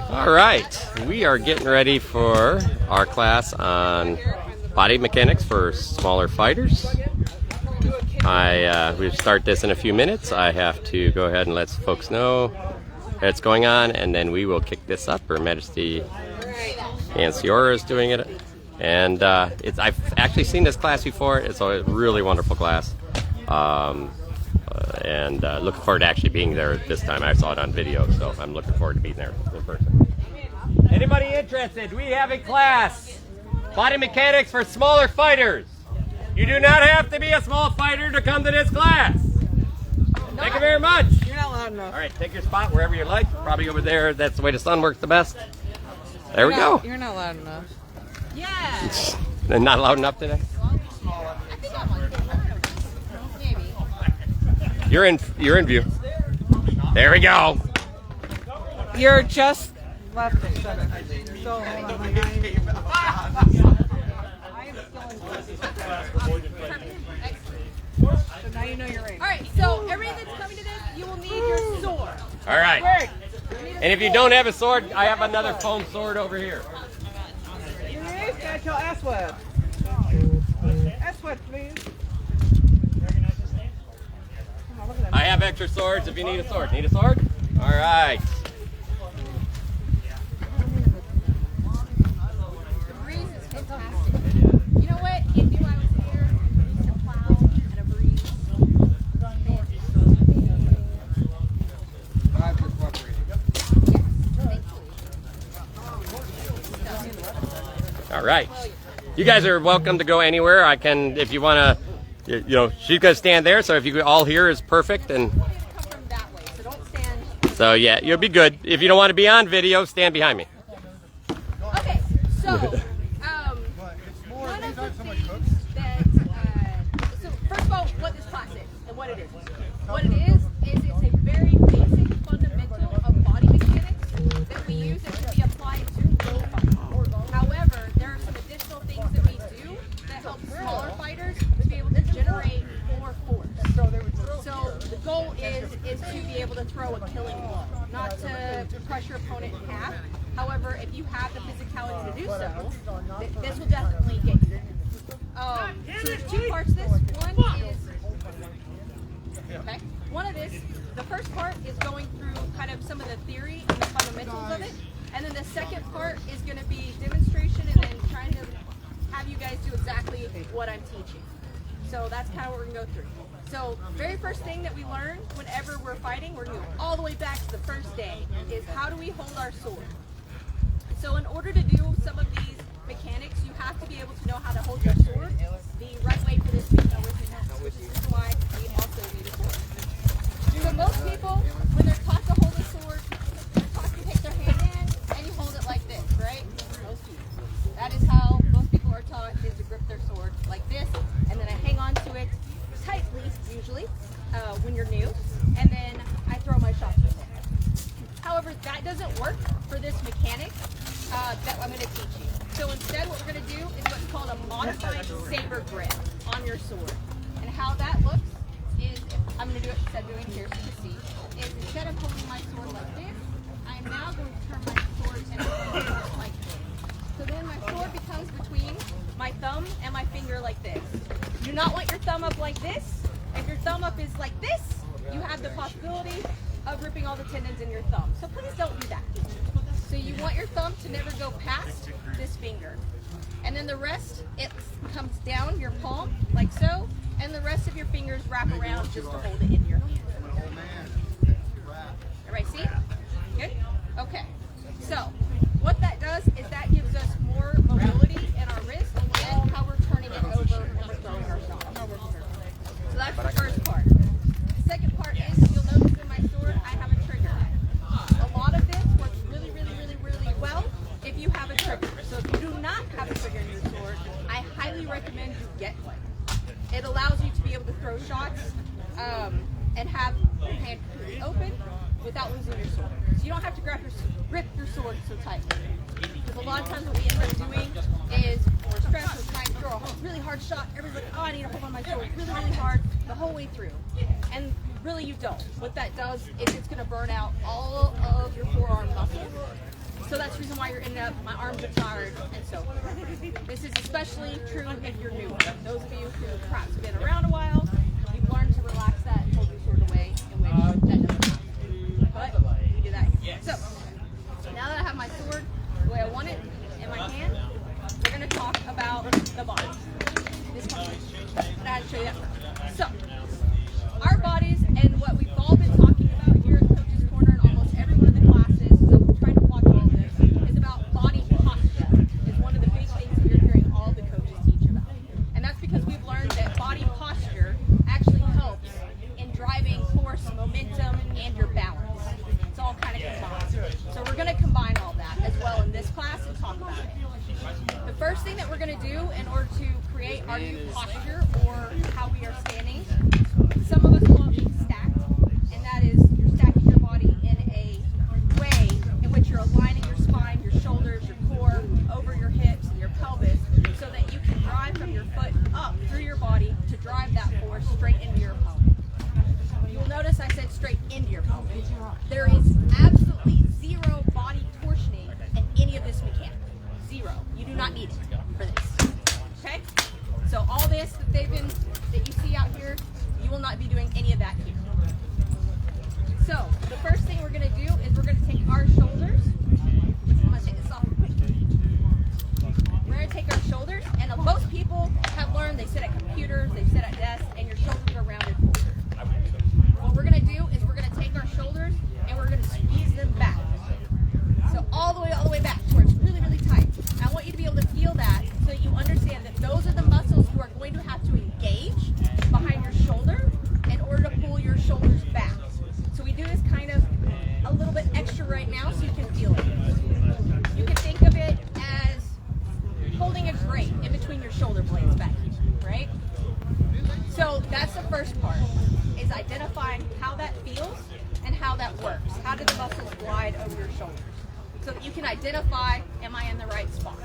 All right, we are getting ready for our class on body mechanics for smaller fighters. We'll start this in a few minutes. I have to go ahead and let folks know that's going on, and then we will kick this up. Her Majesty Ansteorra is doing it, and I've actually seen this class before. It's a really wonderful class, and looking forward to actually being there this time. I saw it on video, so I'm looking forward to being there in person. Anybody interested? We have a class, body mechanics for smaller fighters. You do not have to be a small fighter to come to this class. Thank you very much. You're not loud enough. All right, take your spot wherever you like. Probably over there. That's the way the sun works the best. There we go. You're not loud enough. Yeah. Not loud enough today? I think I'm on maybe. You're in view. There we go. You're just left of center. So hold on, so now you know your range. All right, so everybody that's coming to this, you will need your sword. All right. And if you don't have a sword, I have another foam sword over here. Got your ass wet. Ass wet, please. I have extra swords if you need a sword. Need a sword? All right. The breeze is fantastic. You know what? It knew I was here. We used to plow and a breeze. All right. You guys are welcome to go anywhere. I can, if you want to, you know, she's going to stand there. So if you all here is perfect. And Come from that way, so don't stand. so, yeah, you'll be good. If you don't want to be on video, stand behind me. Okay, so one of the things that so first of all, what this class is and what it is. What it is it's a very basic fundamental of body mechanics that we use that can be applied to pro fighters. However, there are some additional things that we do that help smaller fighters to be able to generate more force. So the goal is to be able to throw a killing blow, not to crush your opponent in half. However, if you have the physicality to do so, this will definitely get you. So there's two parts to this. One of this, the first part is going through kind of some of the theory and the fundamentals of it. And then the second part is going to be demonstration and then trying to have you guys do exactly what I'm teaching. So that's kind of what we're going to go through. So very first thing that we learn whenever we're fighting, we're going to go all the way back to the first day, is how do we hold our sword? So in order to do some of these mechanics, you have to be able to know how to hold your sword the right way for this to go with your neck, which is why we also need a sword. So most people, when they're taught to hold a sword, they're taught to take their hand in and you hold it like this, right? Most people. That is how most people are taught, is to grip their sword like this, and then I hang on to it tightly, usually, when you're new, and then I throw my shots with it. However, that doesn't work for this mechanic that I'm going to teach you. So instead, what we're going to do is what's called a modified saber grip on your sword. And how that looks is, I'm going to do it instead of doing it here so you can see, is instead of holding my sword like this, I am now going to turn my sword and hold it like this. So then my sword becomes between my thumb and my finger like this. You do not want your thumb up like this. If your thumb up is like this, you have the possibility of ripping all the tendons in your thumb. So please don't do that. So you want your thumb to never go past this finger. And then the rest, it comes down your palm, like so, and the rest of your fingers wrap around just to hold it in your hand. Everybody see? Good? Okay. So what that does is that gives us more mobility in our wrist and how we're turning it over and we're throwing our shot. So that's the first part. The second part is, you'll notice in my sword, I have a trigger. A lot of this works really, really, really, really well if you have a trigger. So if you do not have a trigger in your sword, I highly recommend you get one. It allows you to be able to throw shots and have your hand completely open without losing your sword. So you don't have to grip your sword so tightly. Because a lot of times what we end up doing is we're stressed, we're trying to throw a really hard shot. Everybody's like, oh, I need to hold on my sword really, really hard the whole way through. And really you don't. What that does is it's going to burn out all of your forearm muscle. So that's the reason why you're ending up, my arms are tired and so forth. This is especially true if you're new. Those of you who perhaps have been around a while, you've learned to relax that and hold your sword away in which that doesn't happen. But you do that here. So now that I have my sword the way I want it in my hand, we're going to talk about the body. This one. And I'll show you that first. So our bodies and what we've all been talking about here at Coach's Corner and almost every one of the classes, so I'm trying to watch all of this, is about body posture. It's one of the big things that you're hearing all the coaches teach about. And that's because we've learned that body posture actually helps in driving force, momentum, and your balance. It's all kind of combined. So we're going to combine all that as well in this class and talk about it. The first thing that we're going to do in order to create our new posture or how we are standing, some of us call it being stacked, and that is you're stacking your body in a way in which you're aligning your spine, your shoulders, your core, over your hips and your pelvis so that you can drive from your foot up through your body to drive that force straight into your pelvis. You'll notice I said straight into your pelvis. There is absolutely zero body torsioning in any of this mechanic. Zero. You do not need it for this. Okay? So all this that you see out here, you will not be doing any of that here. So the first thing we're going to do is we're going to take our shoulders. I'm going to take this off quick. We're going to take our shoulders, and most people have learned they sit at computers, they sit at desks, and your shoulders are rounded forward. What we're going to do is we're going to take our shoulders and we're going to squeeze them back. So all the way back to where it's really, really tight. I want you to be able to feel that so that you understand that those are the muscles who are going to have to engage behind your shoulder in order to pull your shoulders back. So we do this kind of a little bit extra right now so you can feel it. You can think of it as holding a grate in between your shoulder blades back here, right? So that's the first part, is identifying how that feels and how that works. How do the muscles glide over your shoulders? So that you can identify, am I in the right spot?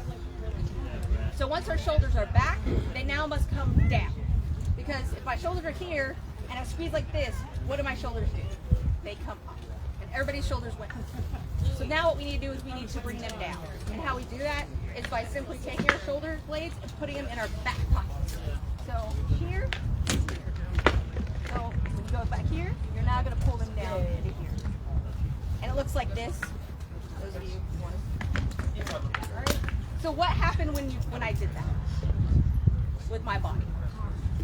So once our shoulders are back, they now must come down. Because if my shoulders are here and I squeeze like this, what do my shoulders do? They come up. And everybody's shoulders went. So now what we need to do is we need to bring them down. And how we do that is by simply taking our shoulder blades and putting them in our back pockets. So here, so when you go back here, you're now going to pull them down into here. And it looks like this. Those of you who want to. All right. So what happened when I did that with my body?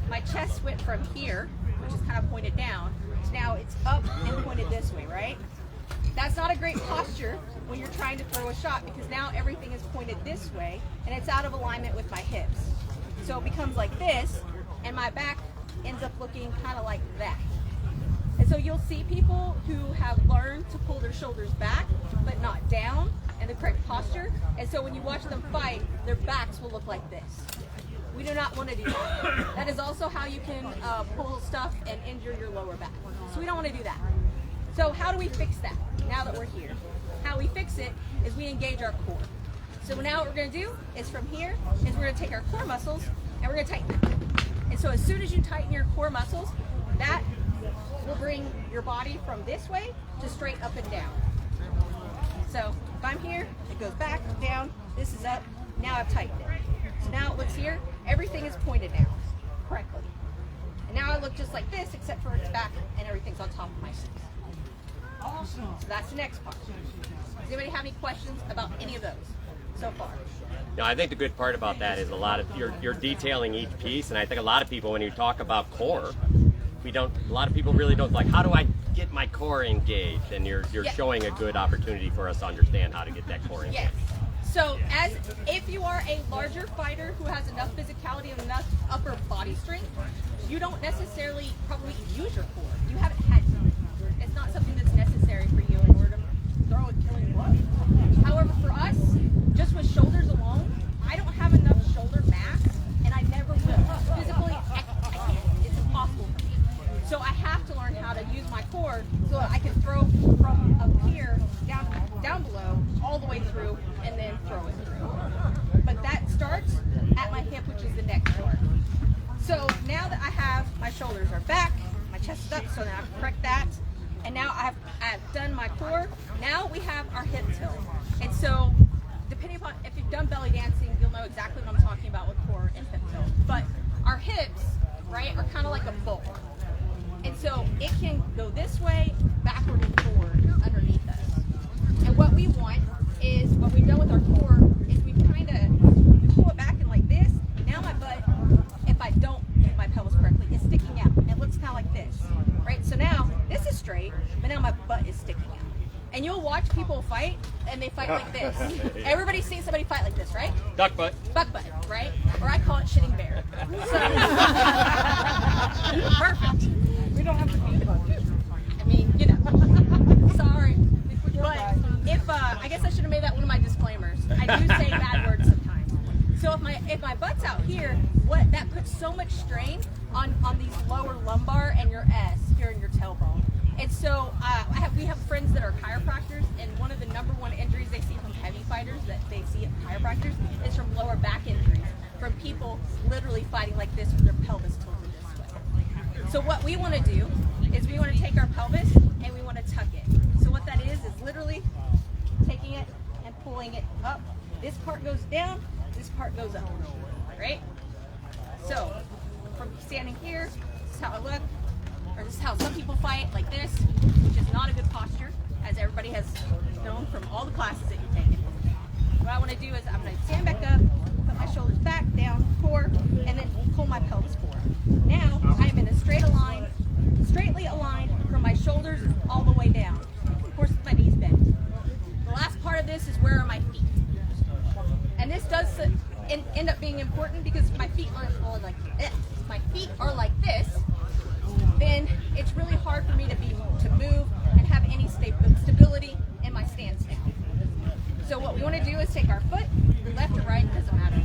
My chest went from here, which is kind of pointed down, to now it's up and pointed this way, right? That's not a great posture when you're trying to throw a shot because now everything is pointed this way and it's out of alignment with my hips. So it becomes like this and my back ends up looking kind of like that. And so you'll see people who have learned to pull their shoulders back but not down in the correct posture. And so when you watch them fight, their backs will look like this. We do not want to do that. That is also how you can pull stuff and injure your lower back. So we don't want to do that. So how do we fix that now that we're here? How we fix it is we engage our core. So now what we're going to do is from here is we're going to take our core muscles and we're going to tighten them. And so as soon as you tighten your core muscles, that will bring your body from this way to straight up and down. So if I'm here, it goes back, down, this is up, now I've tightened it. So now it looks here, everything is pointed now correctly. And now I look just like this, except for it's back and everything's on top of my hips. Awesome. So that's the next part. Does anybody have any questions about any of those so far? No, I think the good part about that is a lot of you're detailing each piece, and I think a lot of people, when you talk about core, a lot of people really don't like, how do I get my core engaged? And you're showing a good opportunity for us to understand how to get that core engaged. Yes. So if you are a larger fighter who has enough physicality and enough upper body strength, you don't necessarily probably use your core. You haven't had to. It's not something that's necessary for you in order to throw a killing blow. However, for us, just with shoulders alone, I don't have enough shoulder mass, and I never will. Physically, I can't. It's impossible for me. So I have to learn how to use my core so that I can throw from up here down below all the way through and then throw it through. But that starts at my hip, which is the next part. So now that I have my shoulders are back, my chest is up, so now I've correct that. And now I've done my core. Now we have our hip tilt. And so, depending upon, if you've done belly dancing, you'll know exactly what I'm talking about with core and hip tilt. But our hips, right, are kind of like a bowl. And so it can go this way, backward and forward underneath us. And what we want is, what we've done with our core, is we pull it back and like this. Now my butt, if I don't move my pelvis correctly, is sticking out. It looks kind of like this, right? So now this is straight, but now my butt is sticking out. And you'll watch people fight, and they fight like this. Everybody's seen somebody fight like this, right? Duck butt. Buck butt, right? Or I call it shitting bear. So, perfect. We don't have to be I mean, you know. Sorry. But if I guess I should have made that one of my disclaimers. I do say bad words sometimes. So if my butt's out here, that puts so much strain on these lower lumbar and your S here in your tailbone. And so we have friends that are chiropractors, and one of the #1 injuries they see from heavy fighters that they see at chiropractors is from lower back injuries, from people literally fighting like this with their pelvis tilted this way. So what we want to do is we want to take our pelvis and we want to tuck it. So what that is literally taking it and pulling it up. This part goes down, this part goes up, right? So from standing here, this is how I look. Or this is how some people fight, like this, which is not a good posture, as everybody has known from all the classes that you've taken. What I want to do is I'm going to stand back up, put my shoulders back, down, core, and then pull my pelvis forward. Now I am in a straightly aligned from my shoulders all the way down. Of course, my knees bend. The last part of this is where are my feet. And this does end up being important because my feet aren't all like this. My feet are like this. Then it's really hard for me to move and have any stability in my stance now. So what we want to do is take our foot, left or right, doesn't matter,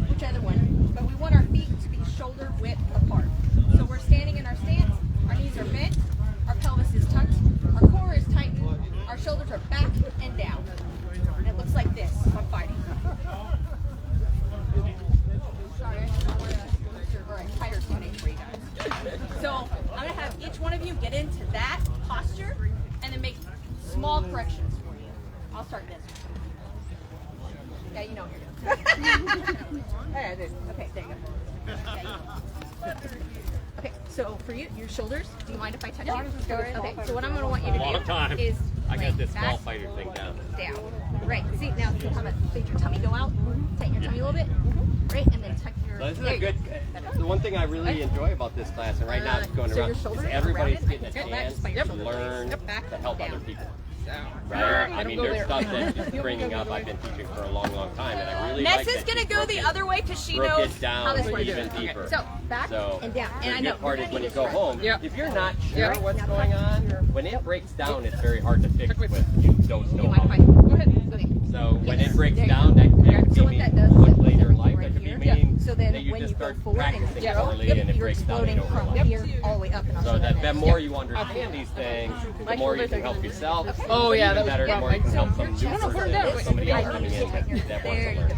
whichever one, but we want our feet to be shoulder width apart. So we're standing in our stance, our knees are bent, our pelvis is tucked, our core is tightened, our shoulders are back and down. And it looks like this when fighting. Sorry, I don't want to, or a tighter teammate for you guys. So I'm going to have each one of you get into that posture and then make small corrections for you. I'll start this. Yeah, you know what you're doing. Yeah, I did. Okay, there you go. Yeah, you know. Okay, so for you, your shoulders, do you mind if I touch you? Okay, so what I'm going to want you to do is I got this small back, fighter thing down. Down. Right. See, now make your tummy go out. Tighten your tummy a little bit. Right, and then tuck your... This is a good... The one thing I really enjoy about this class, and right now it's going around, is everybody's getting a chance to learn to help other people. Right? I mean, there's stuff that's just bringing up. I've been teaching for a long, long time, and I really like Nessa's going to go the other way because she knows how this works. even deeper. So, back and down. And I know. The good part is when you go home, if you're not sure what's going on, when it breaks down, it's very hard to fix with you don't know how. Go ahead. So when it breaks down, that could be much later in life. That could be meaning that you just start practicing poorly and it breaks down and over. Here all the way up. So that the more you understand these things, the more you can help yourself. Oh yeah, that was better. The more you can help some new person or somebody else coming in that wants to learn.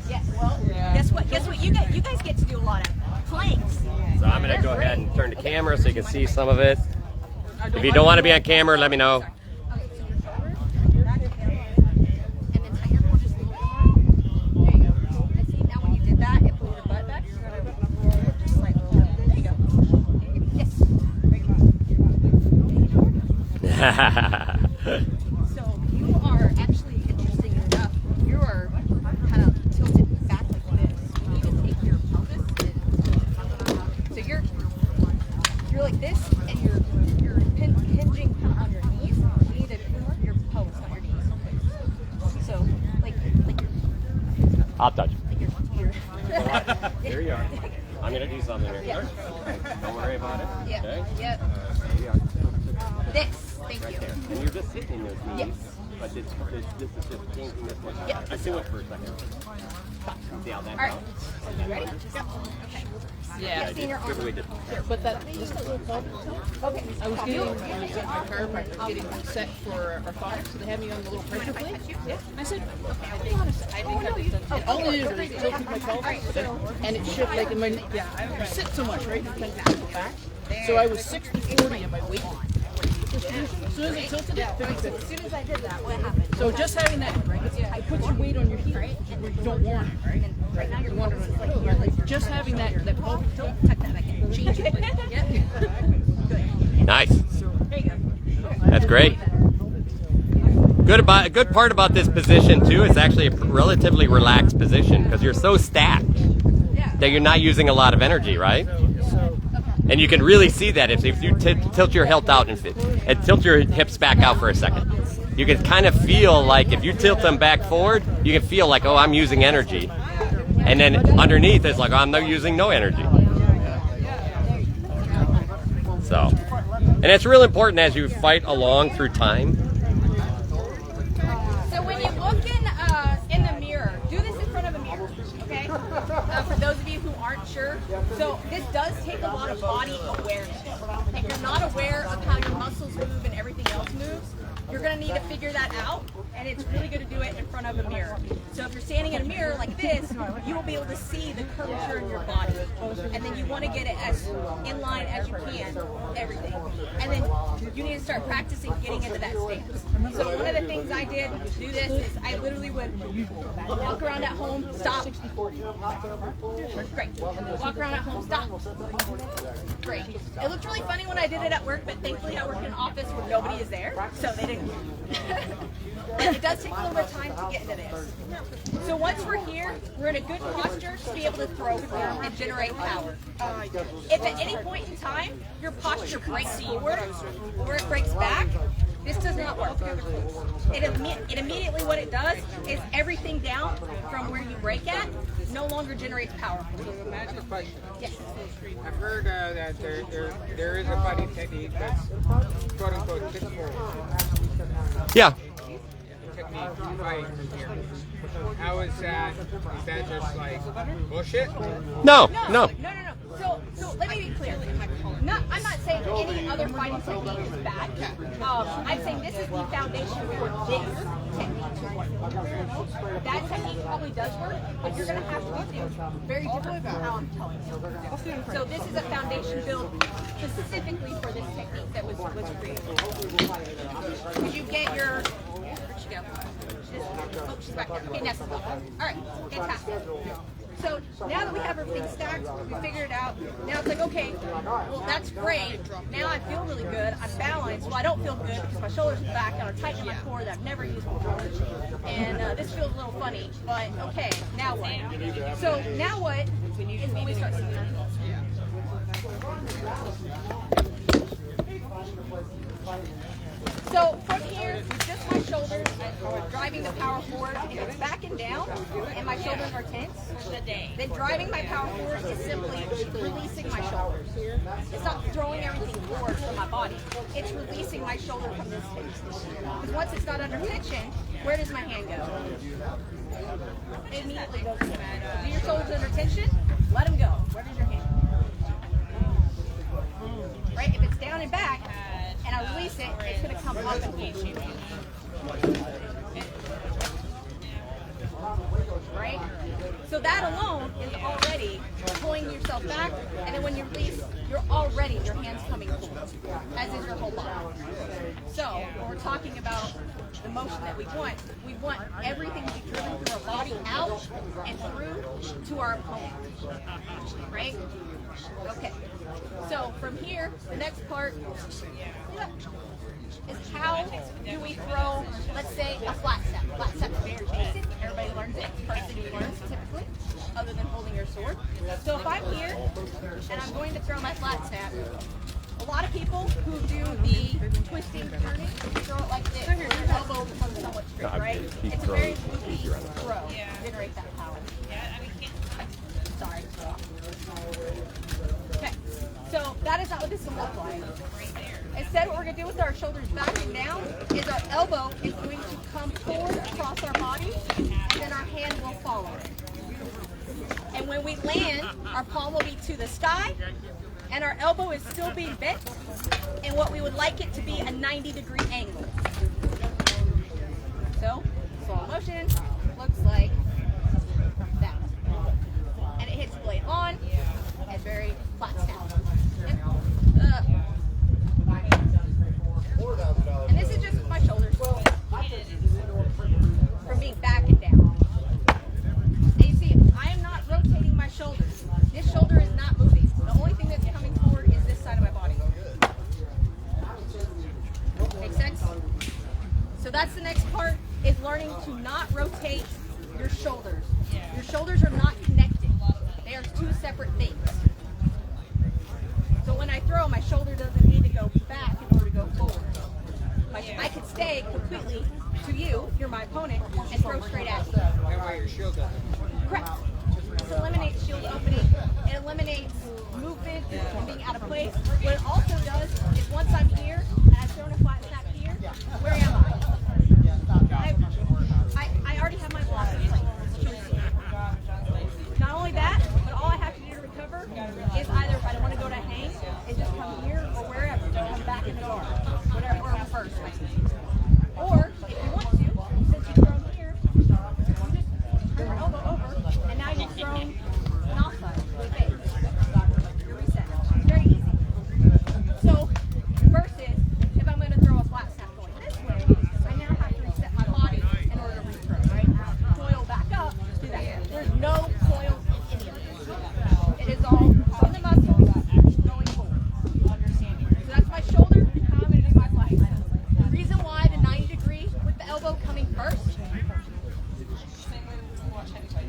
Yeah. Well, guess what? Guess what? You guys get to do a lot of planks. So I'm going to go ahead and turn the camera so you can see some of it. If you don't want to be on camera, let me know. So you are actually, interesting enough, you are kind of tilted back like this. You need to take your pelvis and, so you're like this and you're hinging kind of on your knees. You need to move your pelvis, not your knees. So like I'll touch. Like your Here you are. I'm going to do something here. Yeah. Don't worry about it. Yeah. Okay? Yep. There you are. This. Thank Right you. there. And you're just sitting in those knees. Yes. But this is just changing this one. Yep. Let's do it for a second. See how that All right. goes? You ready? Yep. Okay. Yeah. See your arm. Here, we just- But that just a little bump. Okay. I was at my chiropractor getting set for orthotics, so they had me on the little pressure plate. I said, I think all it is tilting my pelvis, and it should like in my I sit so much, right? You kind of go back, So I was 60-40 in my weight distribution. As soon as I tilted it, 50-50. As soon as I did that, what happened? So just having that, I put your weight on your heel where you don't want it, right? And right now you're Want it on your heel. Like just having that pelvic tilt, tuck that back in. change it. Yep. Good. Nice. There you go. That's great. A good part about this position too, it's actually a relatively relaxed position because you're so stacked that you're not using a lot of energy, right? And you can really see that if you tilt your hilt out and tilt your hips back out for a second. You can kind of feel like if you tilt them back forward, you can feel like, oh, I'm using energy. And then underneath it's like, oh, I'm not using no energy. So, and it's real important as you fight along through time. So when you look in the mirror, do this in front of a mirror, okay? For those of you who aren't sure, so this does take a lot of body awareness. If you're not aware of how your muscles move and everything else moves, you're going to need to figure that out, and it's really good to do it in front of a mirror. So if you're standing in a mirror like this, you will be able to see the curvature in your body, and then you want to get it as in line as you can, everything. And then you need to start practicing getting into that stance. So one of the things I did to do this is I literally would walk around at home, stop. Great. Walk around at home, stop. Great. It looked really funny when I did it at work, but thankfully I work in an office where nobody is there, so they didn't. It does take a little bit of time to get into this. So once we're here, we're in a good posture to be able to throw and generate power. If at any point in time your posture breaks forward or it breaks back, this does not work. It immediately what it does is everything down from where you break at no longer generates power. Can I ask a question? Yes. I've heard that there is a body technique that's quote unquote fit for Yeah. technique to fight from here. How is that? Is that just like bullshit? No. No. So let me be clear. I'm not saying any other fighting technique is bad. I'm saying this is the foundation for this technique to work. That technique probably does work, but you're going to have to do things very different from how I'm telling you. So this is a foundation built specifically for this technique that was created. Did you get your... Where'd she go? Oh, she's back there. Okay, Nessa. All right, fantastic. So now that we have everything stacked, we figured it out. Now it's like, okay, well, that's great. Now I feel really good. I'm balanced. Well, I don't feel good because my shoulders are back and I'm tight in my core that I've never used before. And this feels a little funny, but okay, now what? So now what is when we start seeing our So from here, with just my shoulders, I'm driving the power forward. If it's backing down and my shoulders are tense, then driving my power forward is simply releasing my shoulders. It's not throwing everything forward from my body. It's releasing my shoulder from this tension. Because once it's not under tension, where does my hand go? It immediately goes to the back. Do your shoulders under tension? Let them go. Where does your hand go? Right? If it's down and back, and I release it, it's going to come up and eat you. Right? So that alone is already pulling yourself back, and then when you release, your hand's coming forward, as is your whole body. So when we're talking about the motion that we want everything to be driven through our body out and through to our opponent. Right? Okay. So from here, the next part is how do we throw, let's say, a flat step. Flat step is very basic. Everybody learns it. First thing you learn typically, other than holding your sword. So if I'm here and I'm going to throw my flat step, a lot of people who do the twisting, turning, throw it like this. Your elbow becomes somewhat straight, right? It's a very loopy throw. Generate that power. Sorry. Okay, so that is not what this will look like. Instead, what we're going to do with our shoulders backing down is our elbow is going to come forward across our body, and then our hand will follow it. And when we land, our palm will be to the sky, and our elbow is still being bent, and what we would like it to be a 90-degree angle. So, slow motion looks like that. And it hits the blade on, and very flat snap. that's the next part, is learning to not rotate your shoulders. Your shoulders are not connected. They are two separate things. So when I throw, my shoulder doesn't need to go back in order to go forward. I could stay completely to you, if you're my opponent, and throw straight at you. That way your shield doesn't. Correct. This eliminates shield opening. It eliminates movement and being out of place. What it also does is once I'm here and I've thrown a flat snap here, where am I already have my block in place. Not only that, but all I have to do to recover is either if I don't want to go to hang, is just come here or wherever, come back in the guard, whatever, or reverse. Or if you want to, since you've thrown here, you just turn your elbow over, and now you've thrown an offside with base. You're reset. Very easy. So versus if I'm going to throw a flat snap going this way, I now have to reset my body in order to rethrow, right? Coil back up, do that. There's no coil in any of this. It is all on the muscles going forward. So that's my shoulder, how I'm going to do my flat snap. The reason why the 90 degree with the elbow coming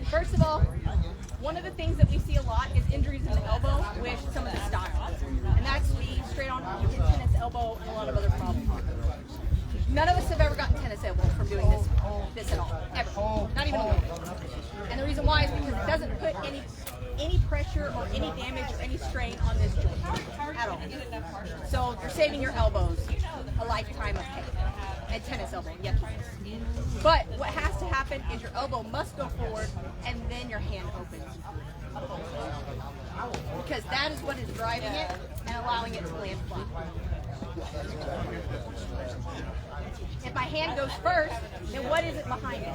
first of all, one of the things that we see a lot is injuries in the elbow with some of the styles. And that's the straight on tennis elbow and a lot of other problems. None of us have ever gotten tennis elbow from doing this at all, ever. Not even a little bit. And the reason why is because it doesn't put any pressure or any damage or any strain on this joint at all. So you're saving your elbows a lifetime of pain. And tennis elbow, yes. But what has to happen is your elbow must go forward and then your hand opens. Because that is what is driving it and allowing it to land flat. If my hand goes first, then what is it behind it?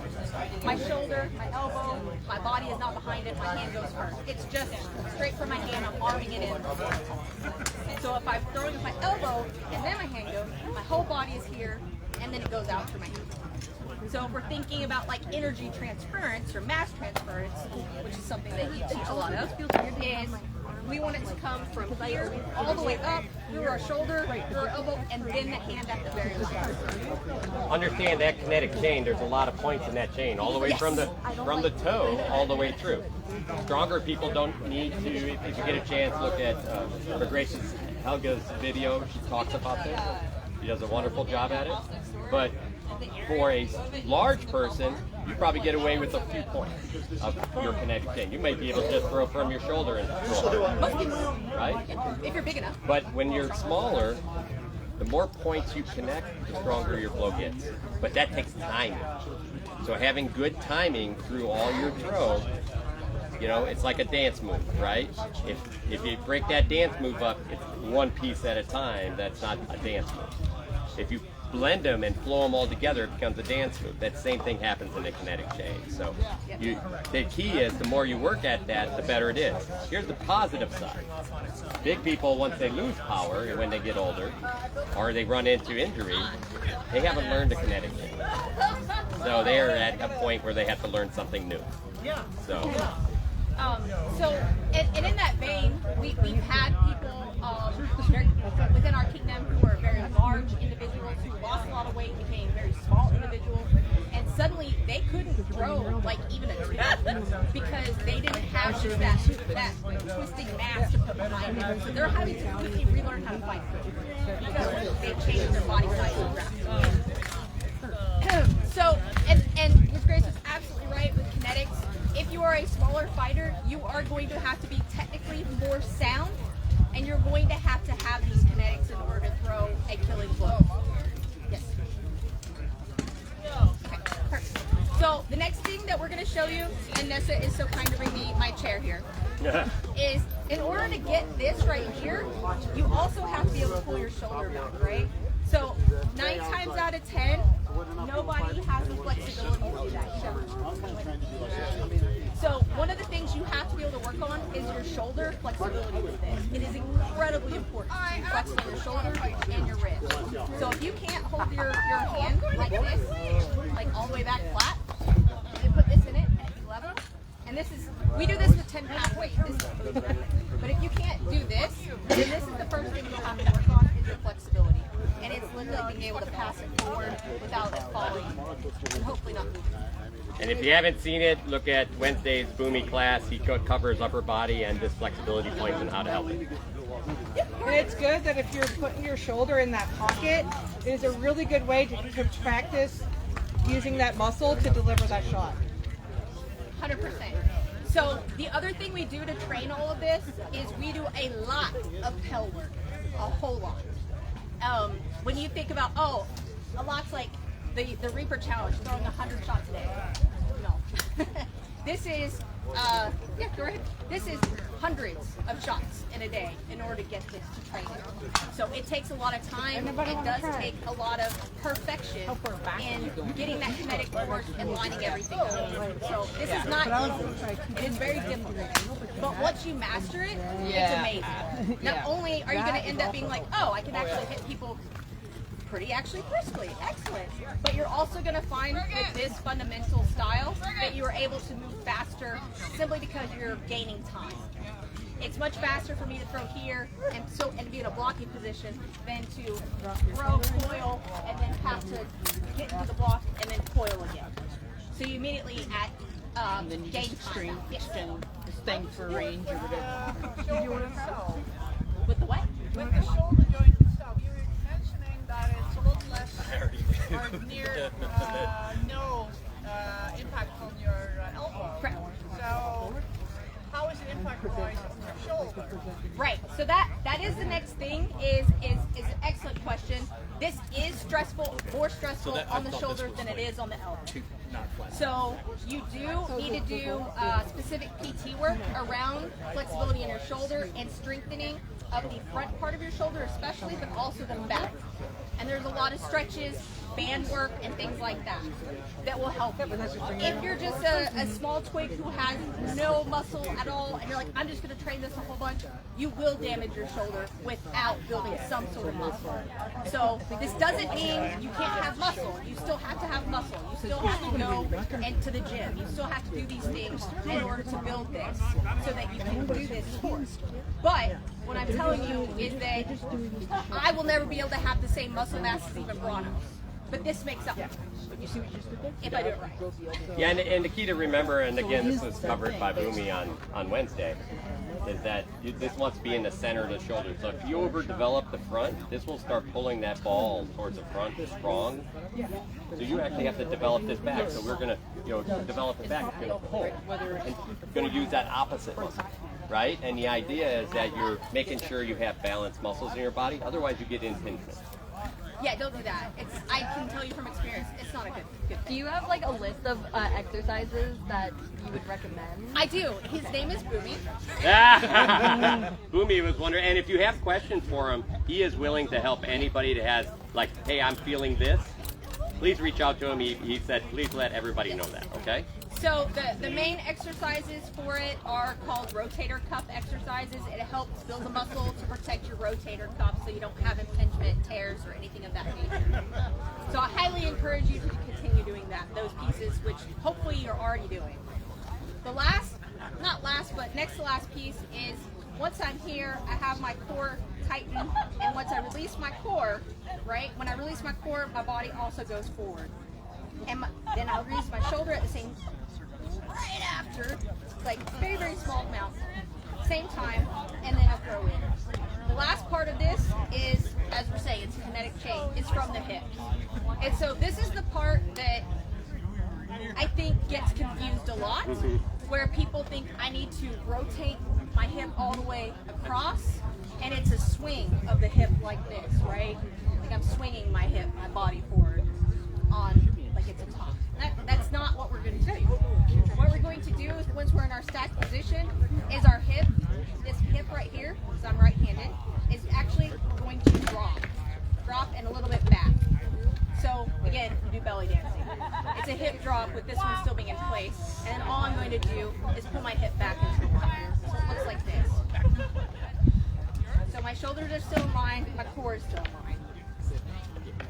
My shoulder, my elbow, my body is not behind it, my hand goes first. It's just straight from my hand, I'm arming it in. So if I'm throwing with my elbow and then my hand goes, my whole body is here and then it goes out through my hand. So if we're thinking about like energy transference or mass transference, which is something that you teach a lot of, is we want it to come from here all the way up through our shoulder, through our elbow, and then the hand at the very last. Understand that kinetic chain. There's a lot of points in that chain, all the way from the toe all the way through. Stronger people don't need to. If you get a chance, look at her Grace's Helga's video. She talks about this. She does a wonderful job at it. But for a large person, you probably get away with a few points of your kinetic chain. You may be able to just throw from your shoulder and throw hard, right? If you're big enough. But when you're smaller, the more points you connect, the stronger your flow gets. But that takes timing. So having good timing through all your throw, you know, it's like a dance move, right? If you break that dance move up, it's one piece at a time. That's not a dance move. If you blend them and flow them all together, it becomes a dance move. That same thing happens in the kinetic chain. So the key is the more you work at that, the better it is. Here's the positive side. Big people, once they lose power when they get older, or they run into injury, they haven't learned the kinetic chain. So they're at a point where they have to learn something new. So and in that vein, we've had people within our kingdom who are very large individuals who lost a lot of weight, became very small individuals, and suddenly they couldn't throw like even a two because they didn't have just that twisting mass to put behind it. So they're having to completely relearn how to fight because they changed their body size so drastically. So, and Ms. Grace is absolutely right with kinetics. If you are a smaller fighter, you are going to have to be technically more sound, and you're going to have these kinetics in order to throw a killing blow. Yes. Okay, perfect. So the next thing that we're going to show you, and Nessa is so kind to bring me my chair here, is in order to get this right here, you also have to be able to pull your shoulder back, right? So 9 times out of 10, nobody has the flexibility to do that. So one of the things you have to be able to work on is your shoulder flexibility with this. It is incredibly important to be flexible in your shoulder and your wrist. So if you can't hold your hand like this, like all the way back flat, you put this in it and it's level. And this is, we do this with 10-pound weight. But if you can't do this, then this is the first thing you'll have to work on is your flexibility. And it's literally being able to pass it forward without it falling and hopefully not moving. And if you haven't seen it, look at Wednesday's Boomy class. He covers upper body and just flexibility points and how to help it. And it's good that if you're putting your shoulder in that pocket, it is a really good way to practice using that muscle to deliver that shot. 100%. So the other thing we do to train all of this is we do a lot of Pel work, a whole lot. When you think about, a lot's like the Reaper Challenge, throwing 100 shots a day. No. This is, go ahead. This is hundreds of shots in a day in order to get this to train. So it takes a lot of time. It does take a lot of perfection in getting that kinetic force and lining everything up. So this is not easy. It is very difficult. But once you master it, it's amazing. Not only are you going to end up being like, I can actually hit people pretty briskly, excellent. But you're also going to find with this fundamental style that you are able to move faster simply because you're gaining time. It's much faster for me to throw here and be in a blocking position than to throw, coil, and then have to get into the block and then coil again. So you immediately And then you gain just time. extend this thing for range or whatever. With the what? With the shoulder joint itself, you were mentioning that it's a lot less or near no impact on your elbow. Correct. So how is it impact-wise on your shoulder? Right. So that is the next thing is an excellent question. This is stressful, more stressful on the shoulder than it is on the elbow. So you do need to do specific PT work around flexibility in your shoulder and strengthening of the front part of your shoulder especially, but also the back. And there's a lot of stretches, band work, and things like that that will help you. If you're just a small twig who has no muscle at all, and you're like, I'm just going to train this a whole bunch, you will damage your shoulder without building some sort of muscle. So this doesn't mean you can't have muscle. You still have to have muscle. You still have to go into the gym. You still have to do these things in order to build this so that you can do this sport. But what I'm telling you is that I will never be able to have the same muscle mass as even Branos. But this makes up if I do it right. Yeah, and the key to remember, and again, this was covered by Boomy on Wednesday, is that this wants to be in the center of the shoulder. So if you overdevelop the front, this will start pulling that ball towards the front strong. So you actually have to develop this back. So we're going to, develop it back. It's going to pull. And you're going to use that opposite muscle, right? And the idea is that you're making sure you have balanced muscles in your body. Otherwise, you get impingement. Yeah, don't do that. I can tell you from experience, it's not a good thing. Do you have like a list of exercises that you would recommend? I do. His name is Boomy. Boomy was wondering, and if you have questions for him, he is willing to help anybody that has, like, hey, I'm feeling this. Please reach out to him. He said, please let everybody know that, okay? So the main exercises for it are called rotator cuff exercises. It helps build the muscle to protect your rotator cuff so you don't have impingement, tears, or anything of that nature. So I highly encourage you to continue doing those pieces, which hopefully you're already doing. The next to last piece is once I'm here, I have my core tightened, and once I release my core, right, when I release my core, my body also goes forward. And then I'll release my shoulder at the same right after, like very, very small amount, same time, and then I'll throw in. The last part of this is, as we're saying, it's a kinetic chain. It's from the hips. And so this is the part that I think gets confused a lot, where people think I need to rotate my hip all the way across, and it's a swing of the hip like this, right? Like I'm swinging my hip, my body forward on, like it's a top. That's not what we're going to do. What we're going to do is, once we're in our stacked position, is our hip, this hip right here, because I'm right-handed, is actually going to drop and a little bit back. So again, we do belly dancing. It's a hip drop with this one still being in place, and then all I'm going to do is pull my hip back into the front. So it looks like this. So my shoulders are still in line, my core is still in line.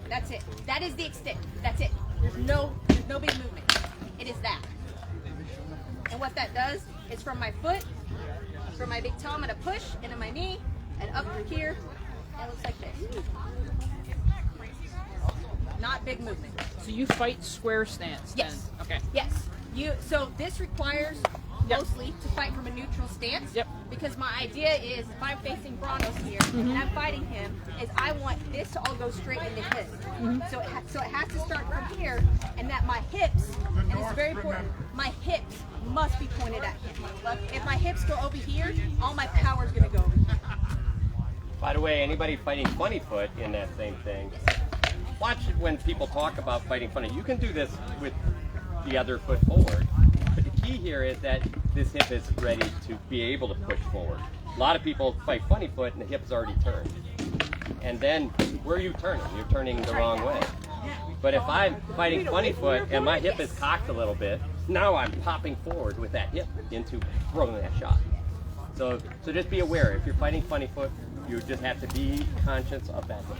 That's it. That is the extent. That's it. There's no big movement. It is that. And what that does is from my foot, from my big toe, I'm going to push into my knee and up through here. And it looks like this. not big movement. So you fight square stance then? Yes. Okay. Yes. So this requires Yep. mostly to fight from a neutral stance. Yep. Because my idea is if I'm facing Branos here and I'm fighting him, is I want this to all go straight into his. So it has to start from here, and that my hips, and it's very important, my hips must be pointed at him. If my hips go over here, all my power is going to go over here. By the way, anybody fighting funny foot in that same thing, watch when people talk about fighting funny. You can do this with the other foot forward, but the key here is that this hip is ready to be able to push forward. A lot of people fight funny foot and the hip's already turned. And then, where are you turning? You're turning the wrong way. But if I'm fighting funny foot and my hip is cocked a little bit, now I'm popping forward with that hip into throwing that shot. So just be aware, if you're fighting funny foot, you just have to be conscious of that hip.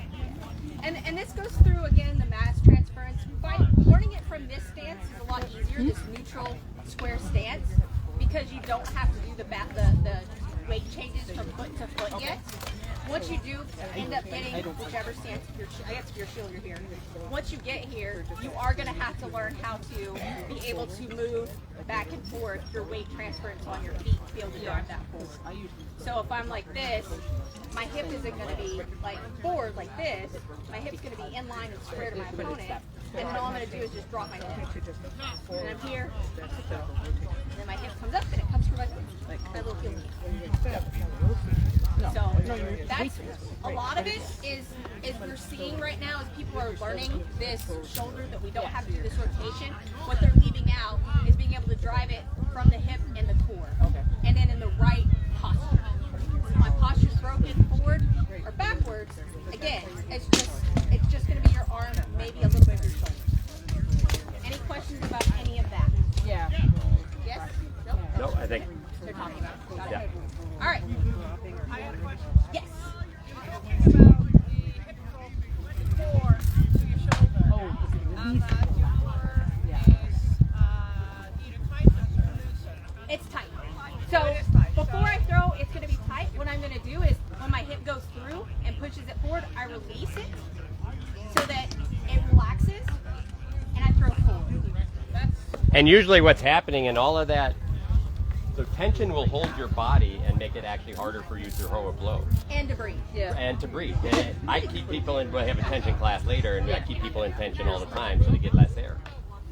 And this goes through, again, the mass transference. Learning it from this stance is a lot easier, this neutral square stance, because you don't have to do the weight changes from foot to foot yet. Once you do end up getting whichever stance, I guess if you're shield, you're here. Once you get here, you are going to have to learn how to be able to move back and forth your weight transference on your feet to be able to drive that forward. So if I'm like this, my hip isn't going to be like forward like this. My hip's going to be in line and square to my opponent. And then all I'm going to do is just drop my hip. And I'm here. And then my hip comes up and it comes through my little heel. So that's a lot of it is we're seeing right now is people are learning this shoulder that we don't have to do this rotation. What they're leaving out is being able to drive it from the hip and the core. Okay. And then in the right posture. If my posture's broken forward or backwards, again, it's just going to be your arm, maybe a little bit of your shoulder. Any questions about any of that? Yeah. Yes? No, I think. They're talking about it. Got it. Yeah. All right. I have a question. Yes. Talking about the hip from core to your shoulder. And that your core is either tight or loosen. It's tight. So before I throw, it's going to be tight. What I'm going to do is when my hip goes through and pushes it forward, I release it so that it relaxes and I throw forward. And usually what's happening in all of that, so tension will hold your body and make it actually harder for you to throw a blow. And to breathe. Yeah. And to breathe. And I keep people in, we have a tension class later, and I keep people in tension all the time so they get less air.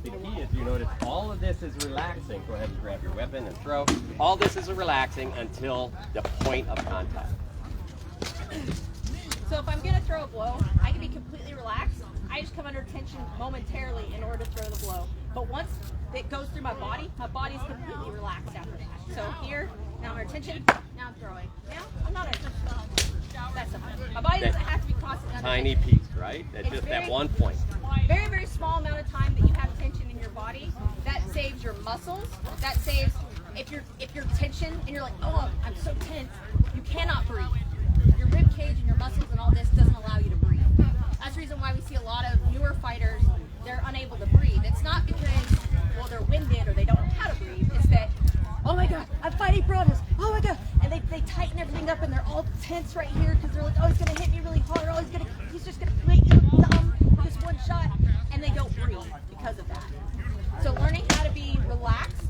The key is, you notice all of this is relaxing. Go ahead and grab your weapon and throw. All this is relaxing until the point of contact. So if I'm going to throw a blow, I can be completely relaxed. I just come under tension momentarily in order to throw the blow. But once it goes through my body's completely relaxed after that. So here, now I'm under tension, now I'm throwing. Now I'm not under tension. That's something. My body doesn't have to be constantly under Tiny tension. piece, right? That's It's just that very- one point. Very, very small amount of time that you have tension in your body. That saves your muscles. That saves, if you're tension and you're like, oh, I'm so tense, you cannot breathe. Your rib cage and your muscles and all this doesn't allow you to breathe. That's the reason why we see a lot of newer fighters, they're unable to breathe. It's not because, well, they're winded or they don't know how to breathe. It's that, oh my God, I'm fighting Branos. Oh my God. And they tighten everything up and they're all tense right here because they're like, oh, he's going to hit me really hard. Oh, he's just going to make me dumb. Just one shot. And they don't breathe because of that. So learning how to be relaxed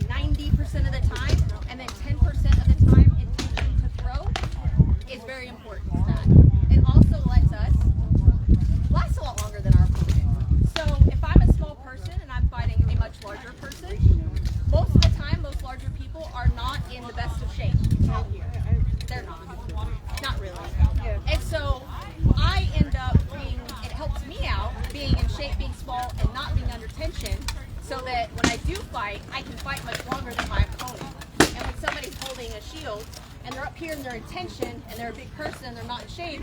90% of the time and then 10% of the time intention to throw is very important to that. It also lets us last a lot longer than our opponent. So if I'm a small person and I'm fighting a much larger person, most of the time those larger people are not in the best of shape out here. They're not really. And so I end up it helps me out being in shape, being small, and not being under tension, so that when I do fight, I can fight much longer than my opponent. And when somebody's holding a shield, and they're up here and they're in tension, and they're a big person and they're not in shape,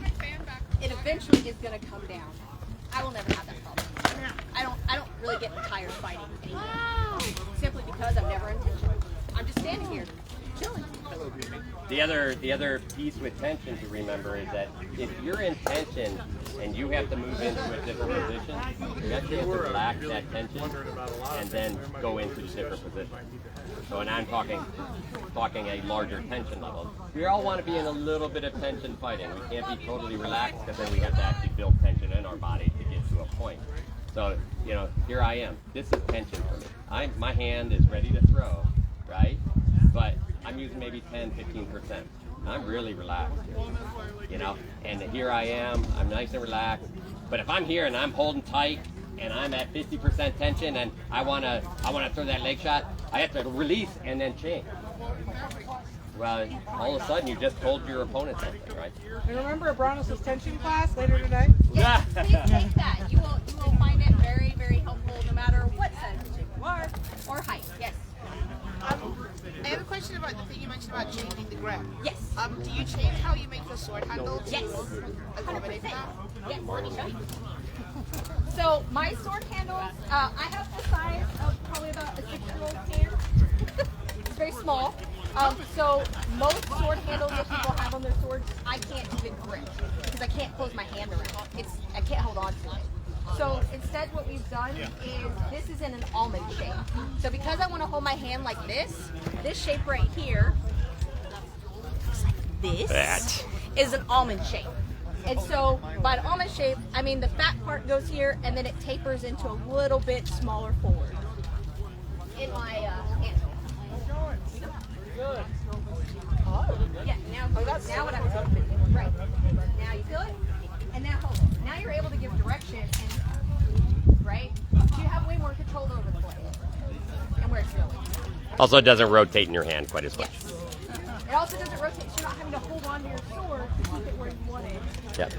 it eventually is going to come down. I will never have that problem. I don't really get tired fighting anymore. Simply because I'm never in tension. I'm just standing here, chilling. The other piece with tension to remember is that if you're in tension and you have to move into a different position, you actually have to relax that tension and then go into a different position. So, and I'm talking a larger tension level. We all want to be in a little bit of tension fighting. We can't be totally relaxed because then we have to actually build tension in our body to get to a point. So, you know, here I am. This is tension for me. My hand is ready to throw, right? But I'm using maybe 10, 15%. I'm really relaxed, you know? And here I am, I'm nice and relaxed. But if I'm here and I'm holding tight and I'm at 50% tension and I wanna throw that leg shot, I have to release and then change. Well, all of a sudden you just told your opponent something, right? And remember Abranos' tension class later today? Yes, please take that. You will find it very, very helpful no matter what size you are or height. Yes. I have a question about the thing you mentioned about changing the grip. Yes. Do you change how you make the sword handle to Yes. accommodate 100%. that? Yes. Let me show you. So my sword handles, I have the size of probably about a 6-year-old hand. It's very small. So most sword handles that people have on their swords, I can't even grip because I can't close my hand around. I can't hold on to it. So instead what we've done is this is in an almond shape. So because I want to hold my hand like this shape right here, looks like this, is an almond shape. And so by an almond shape, I mean the fat part goes here and then it tapers into a little bit smaller forward in my hand. Oh, yeah, now what I'm doing. Right. Now you feel it? And now hold it. Now you're able to give direction and, right? You have way more control over the blade and where it's going. Also, it doesn't rotate in your hand quite as much. Yes. It also doesn't rotate, so you're not having to hold on to your sword to keep it where you want it. Yeah.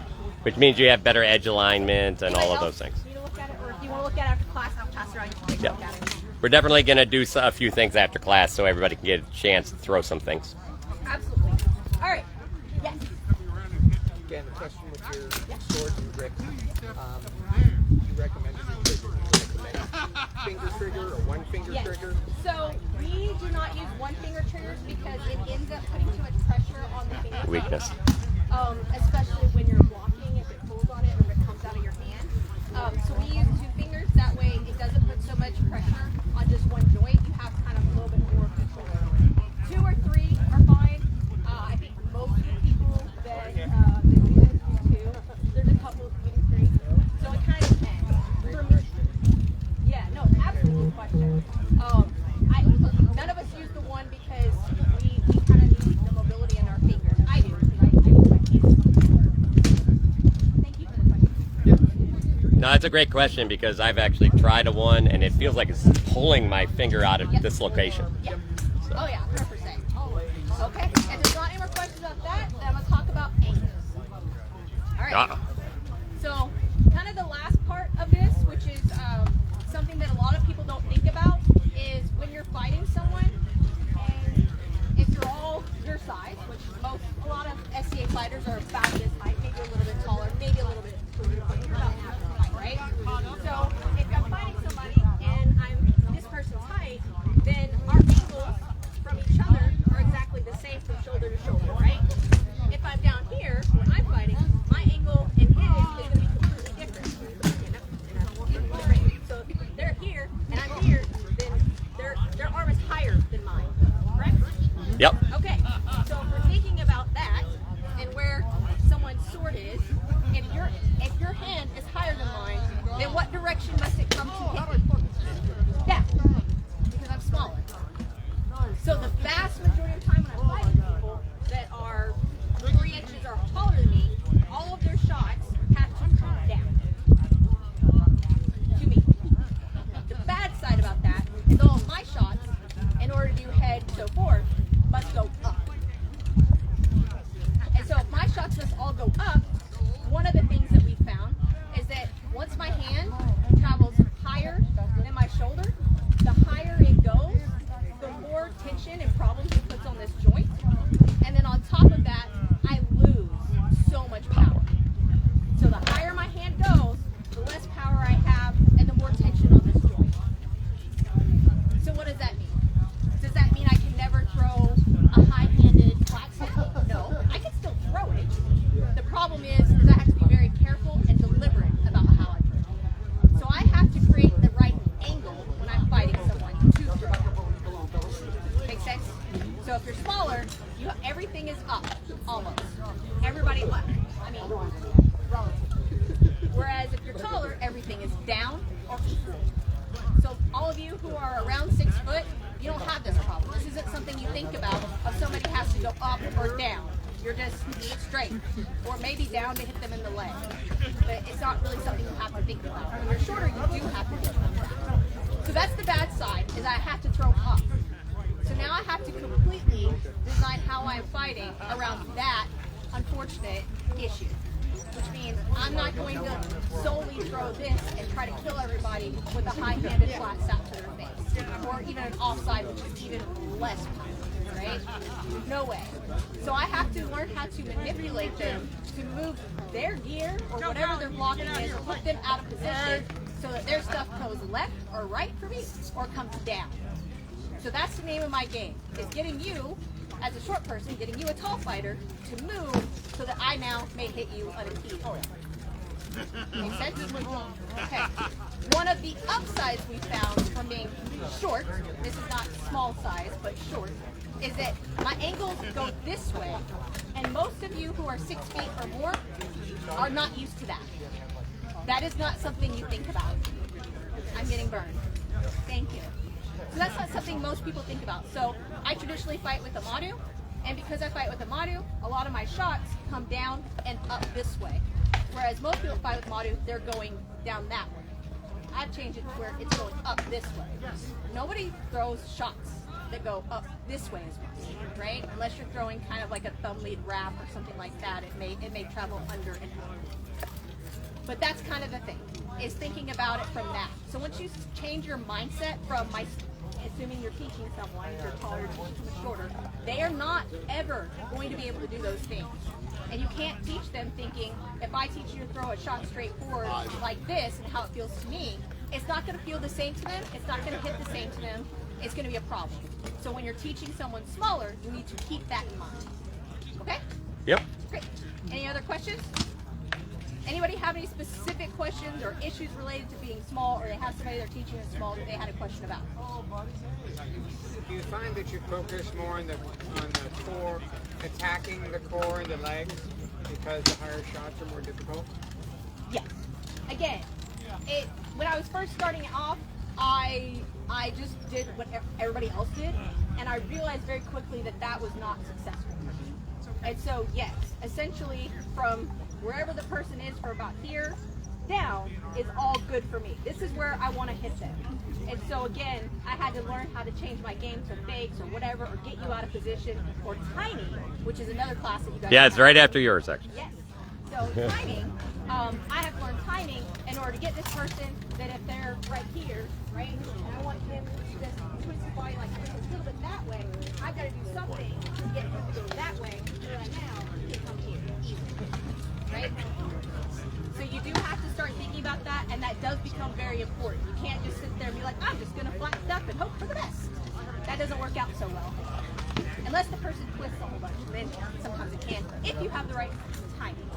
Which means you have better edge alignment and all of those things. You need to look at it, or if you want to look at it after class, I'll pass it around. You can take a look at it. We're definitely going to do a few things after class so everybody can get a chance to throw some things. Absolutely. All right. Yes. Again, the question with your sword and grip, you recommend finger trigger or one finger Yes. trigger? So we do not use one finger triggers because it ends up putting too much pressure on the finger. Weakness. Especially when you're blocking, if it pulls on it or if it comes out of your hand. So we use 2 fingers. That way it doesn't put so much pressure on just one joint. You have kind of a little bit more control. 2 or 3 are fine. I think most of the people that do this do 2. There's a couple of doing 3. So it kind of depends. For me, yeah, no, absolute question. None of us use the 1 because we kind of need the mobility in our fingers. I do. I use my hands. Thank you for the question. No, that's a great question because I've actually tried a 1 and it feels like it's pulling my finger out of dislocation. Yeah. Oh yeah, 100%. Okay. If there's not any more questions about that, then I'm gonna talk about angles. All right. So, kind of the last part of this, which is something that a lot of people don't think about, is when you're fighting someone, and if you're all your size, which a lot of SCA fighters are about this height, maybe a little bit taller, maybe a little bit shorter, but you're about half the height, right? So if I'm fighting somebody and I'm this person's height, then our angles from each other are exactly the same from shoulder to shoulder, right? If I'm down here, when I'm fighting, my angle and his is going to be completely different. So if they're here and I'm here, then their arm is higher than mine, correct? Yep. Okay, so if we're thinking about that and where someone's sword is, if your hand is higher than mine, then what direction must it come to hit me? Down, because I'm smaller. So the vast majority of the time when I'm fighting people that are 3 inches or taller than me, all of their shots have to come down to me. The bad side about that is all of my shots, in order to head so forth, must go up. And so if my shots must all go up, one of the things that we found is that once my hand travels everything is up, almost. Everybody up. I mean, relative. Whereas if you're taller, everything is down or equal. So all of you who are around 6 foot, you don't have this problem. This isn't something you think about if somebody has to go up or down. You're just straight, or maybe down to hit them in the leg. But it's not really something you have to think about. When you're shorter, you do have to think about that. So that's the bad side, is I have to throw up. So now I have to completely design how I'm fighting around that unfortunate issue. Which means I'm not going to solely throw this and try to kill everybody with a high-handed flat slap to their face. Or even an offside, which is even less powerful, right? No way. So I have to learn how to manipulate them to move their gear or whatever they're blocking is, put them out of position so that their stuff goes left or right for me or comes down. So that's the name of my game, is getting you, as a short person, getting you a tall fighter to move so that I now may hit you unimpeded. Make sense? Okay. One of the upsides we found from being short, this is not small size, but short, is that my angles go this way, and most of you who are 6 feet or more are not used to that. That is not something you think about. I'm getting burned. Thank you. So that's not something most people think about. So I traditionally fight with a Madu, and because I fight with a Madu, a lot of my shots come down and up this way. Whereas most people fight with Madu, they're going down that way. I've changed it to where it's going up this way. Nobody throws shots that go up this way as much, right? Unless you're throwing kind of like a thumb lead wrap or something like that, it may travel under and up. But that's kind of the thing, is thinking about it from that. So once you change your mindset from assuming you're teaching someone, if you're taller, you're teaching someone shorter, they are not ever going to be able to do those things. And you can't teach them thinking, if I teach you to throw a shot straight forward like this and how it feels to me, it's not going to feel the same to them, it's not going to hit the same to them, it's going to be a problem. So when you're teaching someone smaller, you need to keep that in mind. Okay? Yep. Great. Any other questions? Anybody have any specific questions or issues related to being small, or they have somebody they're teaching that's small that they had a question about? Do you find that you focus more on the core, attacking the core and the legs because the higher shots are more difficult? Yes. Again, when I was first starting off, I just did what everybody else did, and I realized very quickly that that was not successful. And so, yes, essentially from wherever the person is for about here down is all good for me. This is where I want to hit them. And so again, I had to learn how to change my game to fakes or whatever, or get you out of position, or timing, which is another class that you guys Yeah, it's right after yours, actually. Yes. So timing, I have to learn timing in order to get this person that if they're right here, right, and I want him to just twist his body like this, a little bit that way, I've got to do something to get him to go that way, so that now he can come here easily. Right? So you do have to start thinking about that, and that does become very important. You can't just sit there and be like, I'm just going to flat stuff and hope for the best. That doesn't work out so well. Unless the person twists a whole bunch, then sometimes it can, if you have the right timing.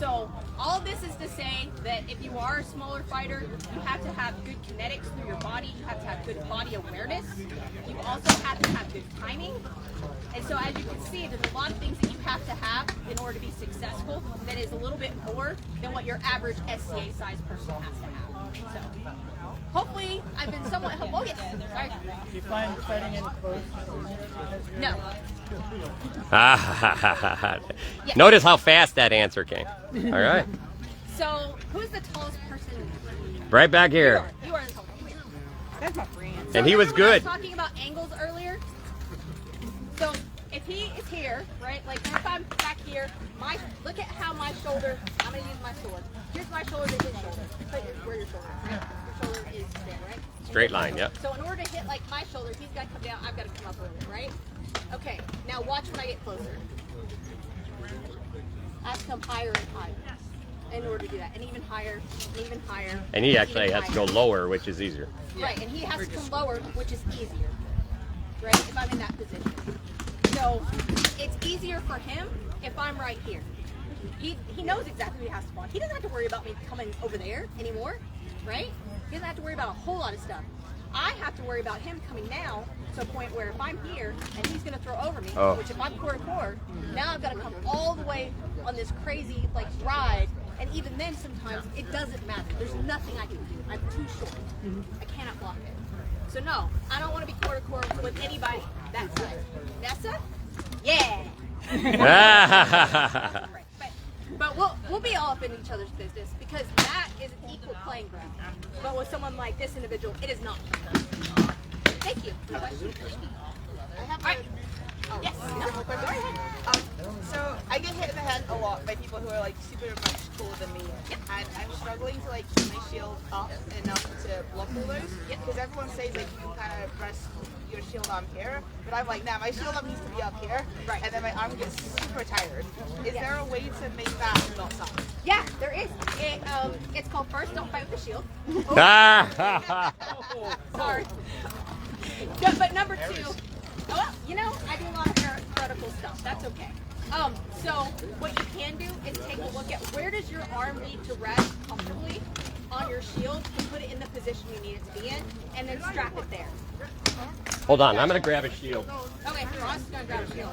So all of this is to say that if you are a smaller fighter, you have to have good kinetics through your body. You have to have good body awareness. You also have to have good timing. And so as you can see, there's a lot of things that you have to have in order to be successful that is a little bit more than what your average SCA size person has to have. So hopefully I've been somewhat helpful. Oh, yes. Sorry. Do you find fighting in close? No. Yes. Notice how fast that answer came. All right. So who's the tallest person? Right back here. You are the tallest. Come here. That's my friend. So And he was remember when I good. was talking about angles earlier. So if he is here, right, like if I'm back here, look at how my shoulder, I'm going to use my sword. Here's my shoulder to his shoulder. Put where your shoulder is, right? Your shoulder is there, right? Straight line, yep. So in order to hit like my shoulder, he's got to come down, I've got to come up a little bit, right? Okay, now watch when I get closer. I have to come higher and higher in order to do that. And even higher, and even higher. And he actually even has to go higher. lower, which is easier. Right, and he has to come lower, which is easier, right, if I'm in that position. So it's easier for him if I'm right here. He knows exactly what he has to block. He doesn't have to worry about me coming over there anymore, right? He doesn't have to worry about a whole lot of stuff. I have to worry about him coming down to a point where if I'm here and he's going to throw over me, Oh. which if I'm core to core, now I've got to come all the way on this crazy like ride. And even then, sometimes it doesn't matter. There's nothing I can do. I'm too short. I cannot block it. So no, I don't want to be core to core with anybody that side. Nessa? Yeah. But we'll be all up in each other's business because that is an equal playing ground. But with someone like this individual, it is not. Thank you. I have Right. Yes. Go ahead. So I get hit in the head a lot by people who are like super much cooler than me, and I'm struggling to like keep my shield up enough to block all those. Because everyone says like you can kind of press your shield arm here, but I'm like, nah, my shield arm needs to be up here, Right. and then my arm gets super tired. Is there a way to make that not suck? Yeah, there is. It's called first, don't fight with the shield. Sorry. No, but number two, well, you know, I do a lot of theoretical stuff. That's okay. So what you can do is take a look at where does your arm need to rest comfortably on your shield to put it in the position you need it to be in, and then strap it there. Hold on, I'm gonna grab a shield. Okay, Ross is gonna grab a shield.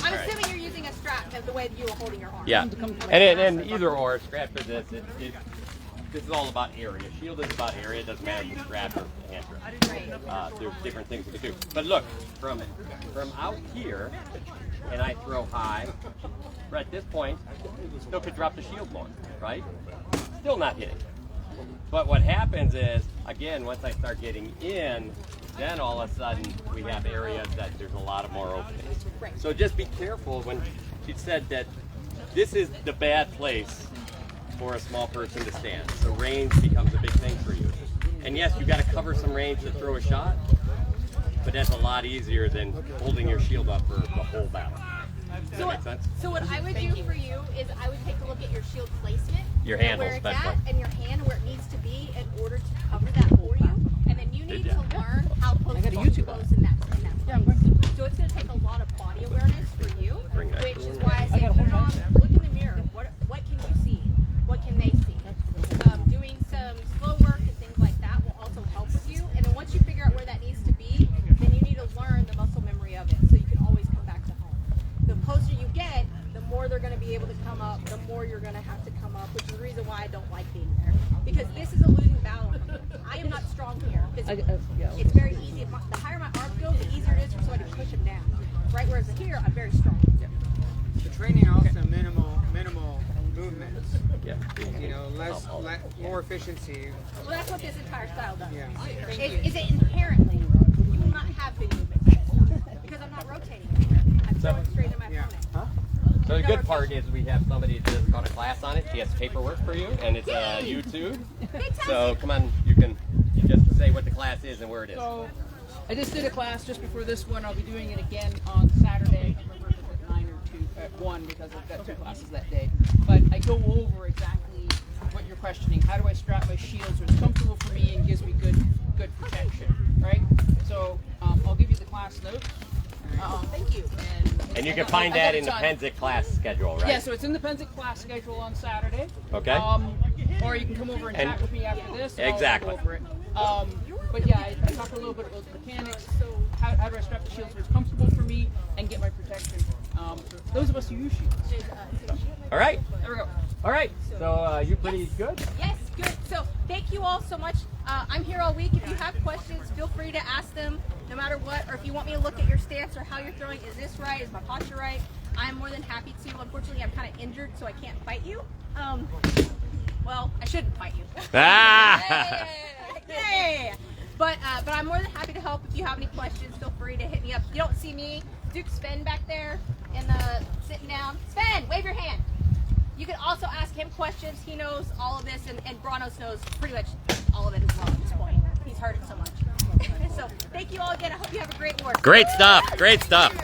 I'm assuming you're using a strap as the way that you are holding your arm. Yeah, and either or, strap for this. This is all about area. Shield is about area. It doesn't matter if you strap or hand strap. There's different things we can do. But look, from out here, and I throw high, right at this point, still could drop the shield more, right? Still not hitting. But what happens is, again, once I start getting in, then all of a sudden we have areas that there's a lot of more openings. So just be careful when she said that this is the bad place for a small person to stand. So range becomes a big thing for you. And yes, you got to cover some range to throw a shot, but that's a lot easier than holding your shield up for the whole battle. Does that make sense? So what I would do for you is I would take a look at your shield placement, Your and handle, where it's especially. at, and your hand where it needs to be in order to cover that for you. And then you need to learn how close to close in that place. So it's going to take a lot of body awareness for you, which is why I say put it on, look in the mirror. What can you see? What can they see? Doing some slow work and things like that will also help with you. And then once you figure out where that needs to be, then you need to learn the muscle memory of it so you can always come back to home. The closer you get, the more they're going to be able to come up, the more you're going to have to come up, which is the reason why I don't like being there. Because this is a losing battle. I am not strong here. It's very easy. The higher my arm goes, the easier it is for somebody to push him down. Right? Whereas here, I'm very strong. The training also minimal movements. Yeah. You know, more efficiency. Well, that's what this entire style does. Yeah. Is it inherently, you will not have big movements in this style because I'm not rotating. I'm throwing straight at my opponent. So the good part is we have somebody that just got a class on it. She has paperwork for you, and it's YouTube. So come on, you can just say what the class is and where it is. So I just did a class just before this one. I'll be doing it again on Saturday. I remember if it was 9 or 1 because I've got 2 classes that day. But I go over exactly what you're questioning. How do I strap my shield so it's comfortable for me and gives me good protection, right? So I'll give you the class notes. Thank you. And you can find that in the Pennsic class schedule, right? Yeah, so it's in the Pennsic class schedule on Saturday. Okay. Or you can come over and chat with me after this. And Exactly. I'll go over it. But yeah, I talked a little bit about the mechanics. How do I strap the shield so it's comfortable for me and get my protection? Those of us who use shields. All right. There we go. All right. So you pretty good? Yes, good. So thank you all so much. I'm here all week. If you have questions, feel free to ask them no matter what. Or if you want me to look at your stance or how you're throwing, is this right? Is my posture right? I'm more than happy to. Unfortunately, I'm kind of injured, so I can't fight you. Well, I shouldn't fight you. Yay! But I'm more than happy to help. If you have any questions, feel free to hit me up. If you don't see me, Duke Sven back there and sitting down. Sven, wave your hand. You can also ask him questions. He knows all of this, and Branos knows pretty much all of it as well at this point. He's heard it so much. So thank you all again. I hope you have a great work. Great stuff. Great stuff.